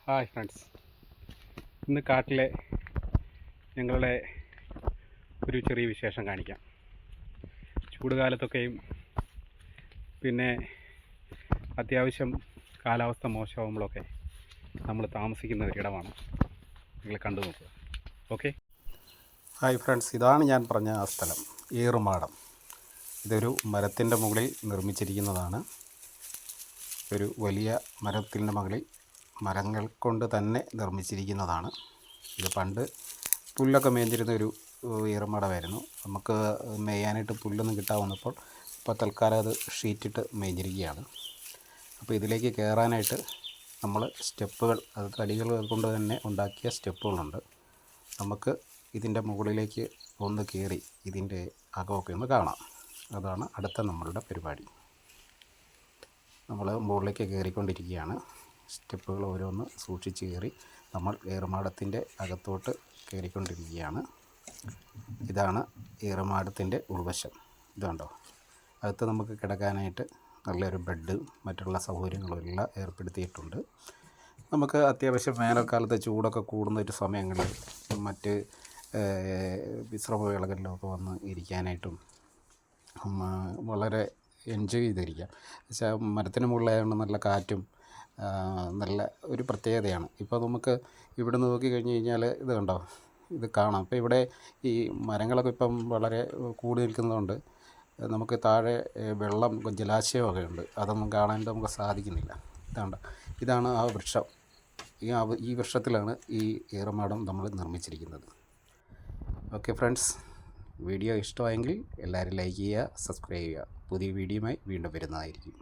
Hi friends, ഇന്ന് കാട്ടിലെ ഞങ്ങളുടെ ഒരു ചെറിയ വിശേഷം കാണിക്കാം. ചൂടുകാലത്തൊക്കെയും പിന്നെ അത്യാവശ്യം കാലാവസ്ഥ മോശമാകുമ്പോഴൊക്കെ നമ്മൾ താമസിക്കുന്ന ഒരിടമാണ്. നിങ്ങൾ കണ്ടു നോക്കുക. ഓക്കെ. ഹായ് ഫ്രണ്ട്സ്, ഇതാണ് ഞാൻ പറഞ്ഞ ആ സ്ഥലം, ഏറുമാടം. ഇതൊരു മരത്തിൻ്റെ മുകളിൽ നിർമ്മിച്ചിരിക്കുന്നതാണ്. ഒരു വലിയ മരത്തിൻ്റെ മുകളിൽ മരങ്ങൾ കൊണ്ട് തന്നെ നിർമ്മിച്ചിരിക്കുന്നതാണ്. ഇത് പണ്ട് പുല്ലൊക്കെ മേഞ്ഞിരുന്ന ഒരു ഏറുമാടമായിരുന്നു. നമുക്ക് മേയാനായിട്ട് പുല്ലൊന്നും കിട്ടാതെ വന്നപ്പോൾ ഇപ്പോൾ തൽക്കാലം അത് ഷീറ്റിട്ട് മേഞ്ഞിരിക്കുകയാണ്. അപ്പോൾ ഇതിലേക്ക് കയറാനായിട്ട് നമ്മൾ സ്റ്റെപ്പുകൾ, അത് തടികൾ കൊണ്ട് തന്നെ ഉണ്ടാക്കിയ സ്റ്റെപ്പുകളുണ്ട്. നമുക്ക് ഇതിൻ്റെ മുകളിലേക്ക് ഒന്ന് കയറി ഇതിൻ്റെ അകമൊക്കെ ഒന്ന് കാണാം. അതാണ് അടുത്ത നമ്മളുടെ പരിപാടി. നമ്മൾ മുകളിലേക്ക് കയറിക്കൊണ്ടിരിക്കുകയാണ്. സ്റ്റെപ്പുകൾ ഓരോന്ന് സൂക്ഷിച്ച് കയറി നമ്മൾ ഏറുമാടത്തിൻ്റെ അകത്തോട്ട് കയറിക്കൊണ്ടിരിക്കുകയാണ്. ഇതാണ് ഏറുമാടത്തിൻ്റെ ഉൾവശം. ഇതുണ്ടോ, അകത്ത് നമുക്ക് കിടക്കാനായിട്ട് നല്ലൊരു ബെഡ്, മറ്റുള്ള സൗകര്യങ്ങളെല്ലാം ഏർപ്പെടുത്തിയിട്ടുണ്ട്. നമുക്ക് അത്യാവശ്യം വേനൽക്കാലത്ത് ചൂടൊക്കെ കൂടുന്ന ഒരു സമയങ്ങളിൽ മറ്റ് വിശ്രമവേളകളിലൊക്കെ വന്ന് ഇരിക്കാനായിട്ടും വളരെ എൻജോയ് ചെയ്തിരിക്കാം. പക്ഷേ മരത്തിന് മുകളിലായതുകൊണ്ട് നല്ല കാറ്റും നല്ല ഒരു പ്രത്യേകതയാണ്. ഇപ്പോൾ നമുക്ക് ഇവിടെ നിന്ന് നോക്കി കഴിഞ്ഞ് കഴിഞ്ഞാൽ ഇത് കണ്ടോ, ഇത് കാണാം. ഇപ്പോൾ ഇവിടെ ഈ മരങ്ങളൊക്കെ ഇപ്പം വളരെ കൂടി നിൽക്കുന്നതുകൊണ്ട് നമുക്ക് താഴെ വെള്ളം, ജലാശയമൊക്കെ ഉണ്ട്. അതൊന്നും കാണാൻ നമുക്ക് സാധിക്കുന്നില്ല. ഇതാണ് ആ വൃക്ഷം. ഈ വൃക്ഷത്തിലാണ് ഈ ഏറുമാടം നമ്മൾ നിർമ്മിച്ചിരിക്കുന്നത്. ഓക്കെ ഫ്രണ്ട്സ്, വീഡിയോ ഇഷ്ടമായെങ്കിൽ എല്ലാവരും ലൈക്ക് ചെയ്യുക, സബ്സ്ക്രൈബ് ചെയ്യുക. പുതിയ വീഡിയോയുമായി വീണ്ടും വരുന്നതായിരിക്കും.